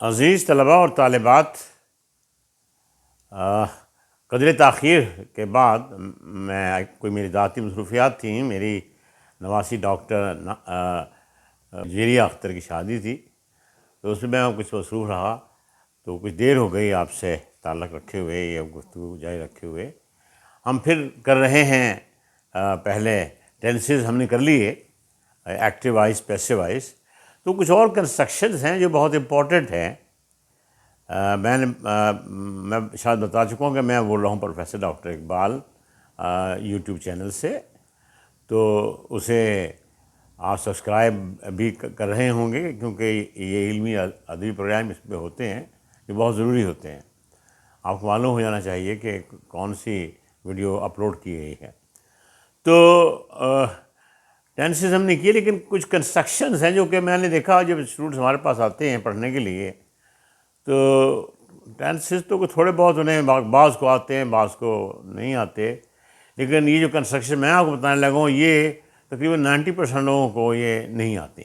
عزیز طلباء اور طالبات، قدر تاخیر کے بعد میں کوئی میری ذاتی مصروفیات تھیں. میری نواسی ڈاکٹر جیریہ اختر کی شادی تھی، تو اس میں کچھ مصروف رہا، تو کچھ دیر ہو گئی آپ سے تعلق رکھے ہوئے یا گفتگو جاری رکھے ہوئے. ہم پھر کر رہے ہیں. پہلے ٹینسز ہم نے کر لیے، ایکٹیو وائس، پیسو وائس. تو کچھ اور کنسٹرکشنز ہیں جو بہت امپورٹنٹ ہیں. میں شاید بتا چکا ہوں کہ میں بول رہا ہوں professor doctor Iqbal YouTube channel سے. تو اسے آپ سبسکرائب بھی کر رہے ہوں گے، کیونکہ یہ علمی ادبی پروگرام اس پہ ہوتے ہیں جو بہت ضروری ہوتے ہیں. آپ کو معلوم ہو جانا چاہیے کہ کون سی ویڈیو اپلوڈ کی گئی ہے. تو ٹینسز ہم نے کیے، لیکن کچھ کنسٹرکشنز ہیں جو کہ میں نے دیکھا جب اسٹوڈنٹس ہمارے پاس آتے ہیں پڑھنے کے لیے، تو ٹینسز تو تھوڑے بہت انہیں بعض کو آتے ہیں، بعض کو نہیں آتے. لیکن یہ جو کنسٹرکشن میں آپ کو بتانے لگا ہوں، یہ تقریباً 90% لوگوں کو یہ نہیں آتی.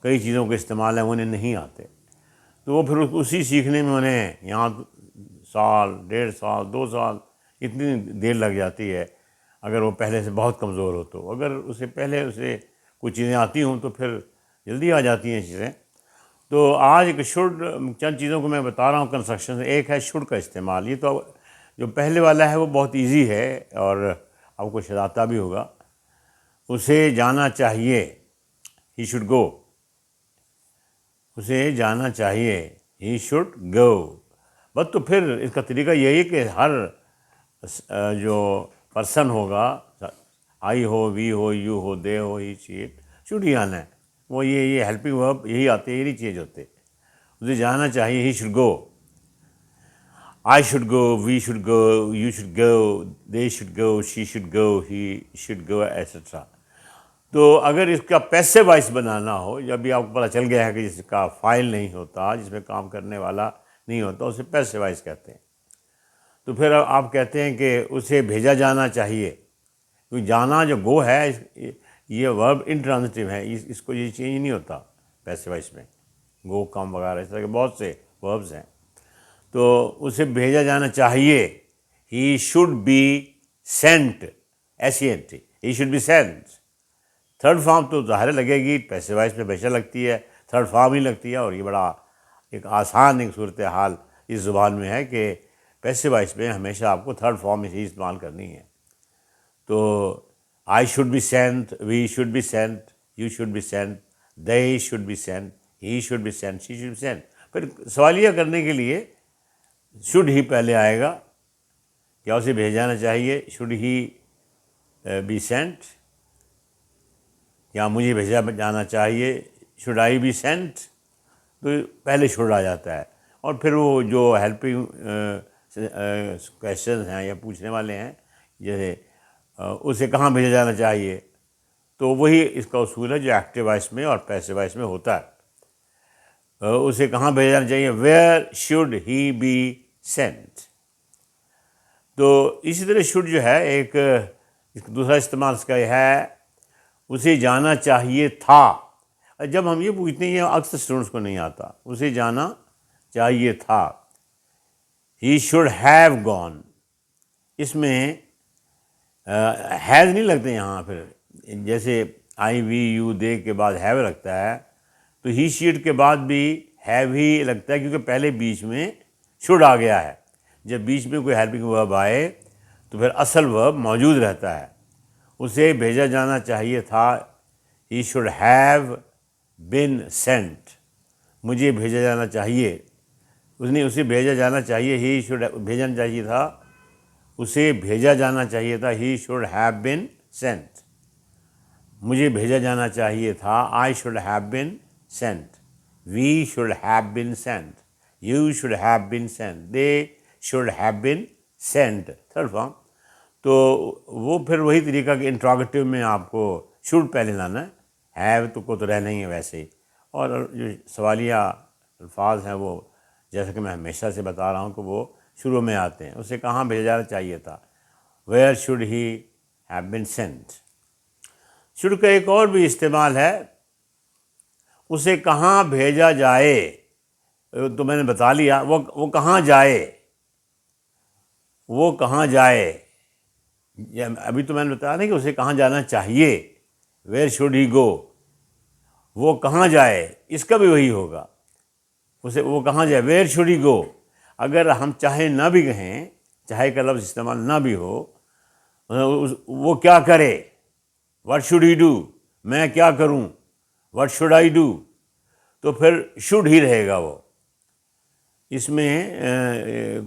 کئی چیزوں کے استعمال ہیں وہ انہیں نہیں آتے، تو وہ پھر اسی سیکھنے میں انہیں یہاں سال، 1.5 سال، 2 سال اتنی دیر لگ جاتی ہے. اگر وہ پہلے سے بہت کمزور ہو تو، اگر اسے پہلے کچھ چیزیں آتی ہوں تو پھر جلدی آ جاتی ہیں چیزیں. تو آج ایک شوڈ، چند چیزوں کو میں بتا رہا ہوں کنسٹرکشن. ایک ہے شوڈ کا استعمال. یہ تو جو پہلے والا ہے وہ بہت ایزی ہے اور آپ کو شاید آتا بھی ہوگا. اسے جانا چاہیے، ہی شوڈ گو. اسے جانا چاہیے، ہی شوڈ گو. بس تو پھر اس کا طریقہ یہی ہے کہ ہر جو پرسن ہوگا، آئی ہو، وی ہو، یو ہو، دے ہو، ہی، شی، اٹ، شوڈ ہی آنا ہے. وہ یہ ہیلپنگ ورب یہی آتے ہیں، یہ نہیں چینج ہوتے. اسے جانا چاہیے، he should go. I should go, we should go, you should go, they should go, she should go, he should go, etcetera. تو اگر اس کا پیسو وائس بنانا ہو، جب بھی آپ کو پتہ چل گیا ہے کہ جس کا فائل نہیں ہوتا، جس میں کام کرنے والا نہیں ہوتا، اسے پیسو وائس کہتے ہیں. تو پھر آپ کہتے ہیں کہ اسے بھیجا جانا چاہیے. کیونکہ جانا جو گو ہے، یہ ورب انٹرانزٹیو ہے، اس کو یہ چینج نہیں ہوتا پیسو وائس میں. گو، کم وغیرہ اس طرح کے بہت سے وربز ہیں. تو اسے بھیجا جانا چاہیے، he should be sent, SENT، he should be sent. Third form تو ظاہر لگے گی، پیسو وائس میں ہمیشہ لگتی ہے، تھرڈ فارم ہی لگتی ہے. اور یہ بڑا ایک آسان ایک صورتحال اس زبان میں ہے کہ پیسو وائس میں ہمیشہ آپ کو تھرڈ فارم ہی استعمال کرنی ہے. تو I should be sent, we should be sent, you should be sent, they should be sent, he should be sent, she should be sent. پھر سوالیہ کرنے کے لیے شوڈ ہی پہلے آئے گا. کیا اسے بھیجا جانا چاہیے، شوڈ ہی بی سینٹ. کیا مجھے بھیجا جانا چاہیے، شوڈ آئی بی سینٹ. تو پہلے شوڈ آ جاتا ہے. اور پھر وہ جو ہیلپنگ کویشچنز ہیں یا پوچھنے والے ہیں، جیسے اسے کہاں بھیجا جانا چاہیے، تو وہی اس کا اصول ہے جو ایکٹیو وائس میں اور پیسو وائس میں ہوتا ہے. اسے کہاں بھیجا جانا چاہیے، where should he be sent. تو اسی طرح شوڈ جو ہے ایک دوسرا استعمال اس کا یہ ہے، اسے جانا چاہیے تھا. جب ہم یہ پوچھتے ہیں، یہ اکثر اسٹوڈنٹس کو نہیں آتا. اسے جانا چاہیے تھا، ہی شوڈ ہیو گون. اس میں ہیز نہیں لگتے یہاں. پھر جیسے آئی، وی، یو، دے کے بعد ہیو لگتا ہے، تو ہی شیڈ کے بعد بھی ہیو ہی لگتا ہے، کیونکہ پہلے بیچ میں شوڈ آ گیا ہے. جب بیچ میں کوئی ہیلپنگ ورب آئے تو پھر اصل ورب موجود رہتا ہے. اسے بھیجا جانا چاہیے تھا، he should have been sent. مجھے بھیجا جانا چاہیے، اسے بھیجا جانا چاہیے، ہی شوڈ بھیجنا چاہیے تھا، اسے بھیجا جانا چاہیے تھا، he should have been sent. مجھے بھیجا جانا چاہیے تھا، I should have been sent. We should have been sent, you should have been sent, they should have been sent. Third form. تو وہ پھر وہی طریقہ کہ انٹراگیٹو میں آپ کو شوڈ پہلے لانا ہے، ہیو تو رہنا ہی ہے ویسے ہی. اور جو سوالیہ الفاظ ہیں وہ جیسا کہ میں ہمیشہ سے بتا رہا ہوں کہ وہ شروع میں آتے ہیں. اسے کہاں بھیجا جانا چاہیے تھا، where should he have been Saint. Should کا ایک اور بھی استعمال ہے، اسے کہاں بھیجا جائے. تو میں نے بتا لیا وہ کہاں جائے، وہ کہاں جائے، ابھی تو میں نے بتایا نا کہ اسے کہاں جانا چاہیے، ویئر شوڈ ہی گو، وہ کہاں جائے، اس کا بھی وہی ہوگا، اسے وہ کہاں جائے، ویئر شوڈ ہی گو. اگر ہم چاہے نہ بھی کہیں، چاہے کا لفظ استعمال نہ بھی ہو، وہ کیا کرے، واٹ شوڈ ہی ڈو، میں کیا کروں، واٹ شوڈ آئی ڈو، تو پھر شوڈ ہی رہے گا. وہ اس میں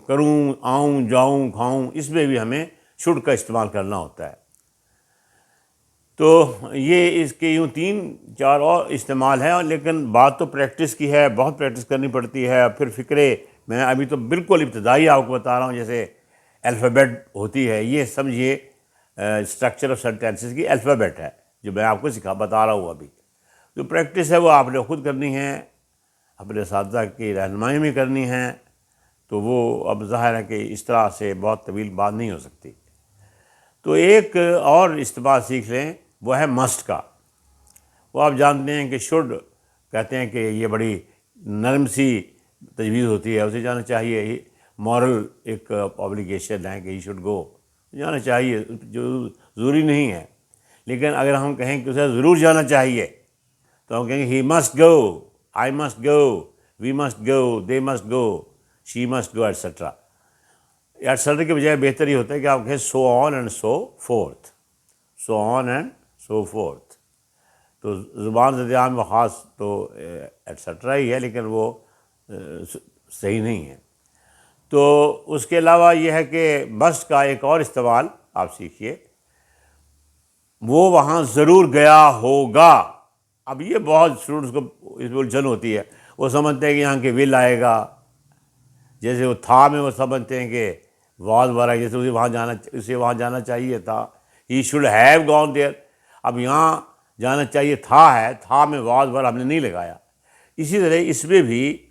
کروں، آؤں، جاؤں، کھاؤں، اس میں بھی ہمیں شوڈ کا استعمال کرنا ہوتا ہے. تو یہ اس کے یوں 3-4 اور استعمال ہیں، لیکن بات تو پریکٹس کی ہے، بہت پریکٹس کرنی پڑتی ہے. پھر فکرے، میں ابھی تو بالکل ابتدائی آپ کو بتا رہا ہوں، جیسے الفابیٹ ہوتی ہے، یہ سمجھیے اسٹرکچر آف سینٹینسز کی الفابیٹ ہے جو میں آپ کو بتا رہا ہوں. ابھی جو پریکٹس ہے وہ آپ نے خود کرنی ہے، اپنے اساتذہ کی رہنمائی میں کرنی ہے. تو وہ اب ظاہر ہے کہ اس طرح سے بہت طویل بات نہیں ہو سکتی. تو ایک اور استعمال سیکھ لیں، وہ ہے مسٹ کا. وہ آپ جانتے ہیں کہ شوڈ کہتے ہیں کہ یہ بڑی نرم سی تجویز ہوتی ہے، اسے جانا چاہیے. مورل ایک آبلیگیشن ہے کہ ہی شوڈ گو، جانا چاہیے، جو ضروری نہیں ہے. لیکن اگر ہم کہیں کہ اسے ضرور جانا چاہیے تو ہم کہیں گے he must go, I must go, we must go, they must go, she must go, etcetera. Etcetera کے بجائے بہتر یہ ہوتا ہے کہ آپ کہیں so on and so forth, so on and so forth. تو زبان زد عام و خاص تو ایٹسٹرا ہی ہے، لیکن وہ صحیح نہیں ہے. تو اس کے علاوہ یہ ہے کہ مسٹ کا ایک اور استعمال آپ سیکھیے، وہ وہاں ضرور گیا ہوگا. اب یہ بہت اسٹوڈنٹس کو اس میں الجھن ہوتی ہے، وہ سمجھتے ہیں کہ یہاں کے ول آئے گا، جیسے وہ تھا میں وہ سمجھتے ہیں کہ واز وارا، جیسے اسے وہاں جانا چاہیے تھا، he should have gone there. اب یہاں جانا چاہیے تھا ہے، تھا میں واز وارا ہم نے نہیں لگایا. اسی طرح اس میں بھی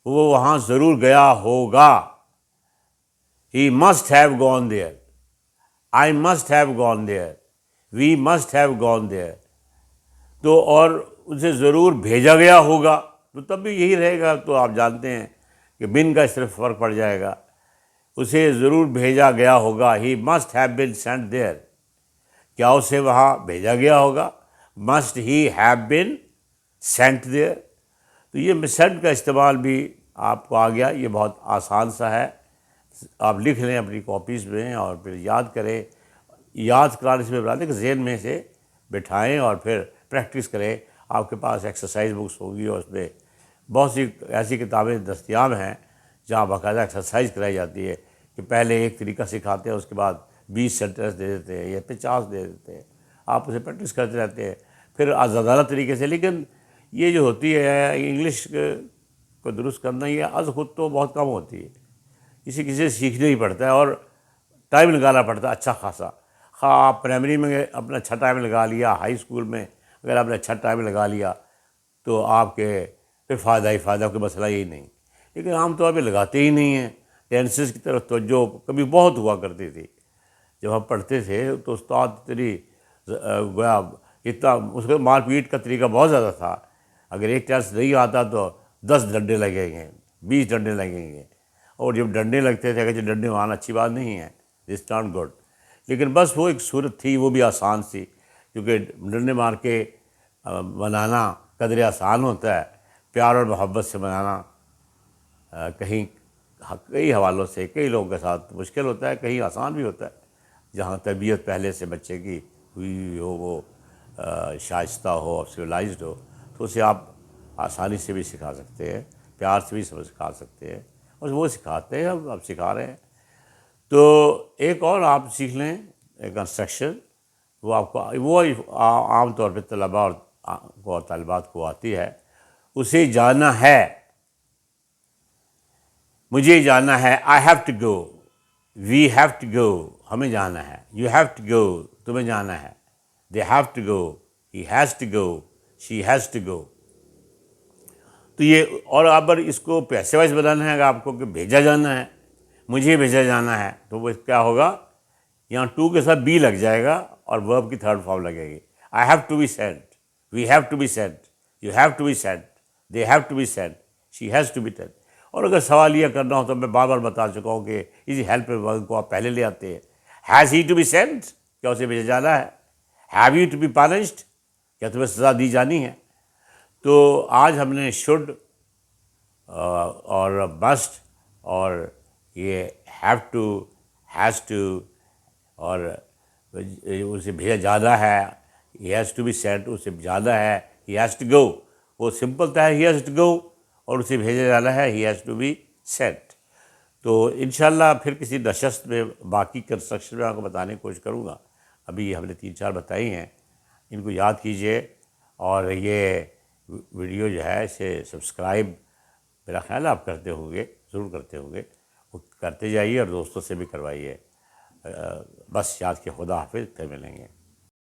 وہ وہاں ضرور گیا ہوگا، he must have gone there, I must have gone there, we must have gone there. تو اور اسے ضرور بھیجا گیا ہوگا، تو تب بھی یہی رہے گا. تو آپ جانتے ہیں کہ بن کا صرف فرق پڑ جائے گا. اسے ضرور بھیجا گیا ہوگا، he must have been sent there, کیا اسے وہاں بھیجا گیا ہوگا، must he have been sent there. تو یہ سینٹ کا استعمال بھی آپ کو آ گیا، یہ بہت آسان سا ہے. آپ لکھ لیں اپنی کاپیز میں اور پھر یاد کریں. یاد کرانے سے بتاتے کہ ذہن میں سے بٹھائیں اور پھر پریکٹس کریں. آپ کے پاس ایکسرسائز بکس ہوگی اور اس میں بہت سی ایسی کتابیں دستیاب ہیں جہاں باقاعدہ ایکسرسائز کرائی جاتی ہے کہ پہلے ایک طریقہ سکھاتے ہیں، اس کے بعد 20 سینٹنس دے دیتے ہیں یا 50 دے دیتے ہیں. آپ اسے پریکٹس کرتے رہتے ہیں پھر آزادانہ طریقے سے. لیکن یہ جو ہوتی ہے انگلش کو درست کرنا، یہ از خود تو بہت کم ہوتی ہے، کسی سے سیکھنا ہی پڑتا ہے اور ٹائم لگانا پڑتا ہے اچھا خاصا. آپ پرائمری میں اپنا اچھا ٹائم لگا لیا، ہائی اسکول میں اگر آپ نے اچھا ٹائم لگا لیا تو آپ کے پھر فائدہ ہی فائدہ، کوئی مسئلہ ہی نہیں. لیکن عام طور پہ لگاتے ہی نہیں ہیں. ٹینسز کی طرف توجہ کبھی بہت ہوا کرتی تھی جب ہم پڑھتے تھے، تو استاد اتنی گویا اتنا اس کو مار پیٹ کا طریقہ بہت زیادہ تھا. اگر ایک ٹینس نہیں آتا تو 10 ڈنڈے لگیں گے، 20 ڈنڈے لگیں گے. اور جب ڈنڈے لگتے تھے، اگر ڈنڈے مارنا اچھی بات نہیں ہے، دس ناٹ گڈ، لیکن بس وہ ایک صورت تھی، وہ بھی آسان سی، کیونکہ ڈنڈے مار کے بنانا قدرے آسان ہوتا ہے. پیار اور محبت سے بنانا کہیں کئی حوالوں سے کئی لوگوں کے ساتھ مشکل ہوتا ہے، کہیں آسان بھی ہوتا ہے. جہاں تربیت پہلے سے بچے کی ہوئی ہو، وہ شائستہ ہو، سویلائزڈ ہو، تو اسے آپ آسانی سے بھی سکھا سکتے ہیں، پیار سے بھی سکھا سکتے ہیں، اور وہ سکھاتے ہیں، اب سکھا رہے ہیں. تو ایک اور آپ سیکھ لیں کنسٹرکشن، وہ آپ کو وہ عام طور پہ طلباء اور طالبات کو آتی ہے. اسے جانا ہے، مجھے جانا ہے، I have to go, we have to go, ہمیں جانا ہے، یو ہیو ٹو گو، تمہیں جانا ہے، they have to go, he has to go, she has to go. تو یہ اور اگر اس کو پیسے وائز بنانا ہے اگر آپ کو کہ بھیجا جانا ہے، مجھے بھیجا جانا ہے، تو وہ کیا ہوگا، یہاں ٹو کے ساتھ بی لگ جائے گا اور ورب کی تھرڈ فارم لگے گی. I have to be sent, we have to be sent, you have to be sent, they have to be sent, she has to be tell. اور اگر سوال یہ کرنا ہو تو میں بار بار بتا چکا ہوں کہ اسی ہیلپ کو آپ پہلے لے آتے ہیں. Has he to be sent, کیا اسے بھیجا جانا ہے؟ Have you to be punished, کیا تمہیں سزا دی جانی ہے؟ تو آج ہم نے شوڈ اور مسٹ اور یہ ہیو ٹو, ہیز ٹو, اور اسے بھیجا جانا ہے, he has to be sent, اسے جانا ہے, ہی ہیز ٹو گو. وہ سمپل تھا, ہی ہیز ٹو گو, اور اسے بھیجا جانا ہے, he has to be sent. تو انشاءاللہ پھر کسی نشست میں باقی کنسٹرکشن میں آپ کو بتانے کی کوشش کروں گا. ابھی ہم نے 3-4 بتائی ہیں, ان کو یاد کیجئے. اور یہ ویڈیو جو ہے اسے سبسکرائب میرا خیال ہے آپ کرتے ہوں گے, ضرور کرتے ہوں گے, وہ کرتے جائیے اور دوستوں سے بھی کروائیے. بس یاد کہ خدا حافظ, پھر ملیں گے.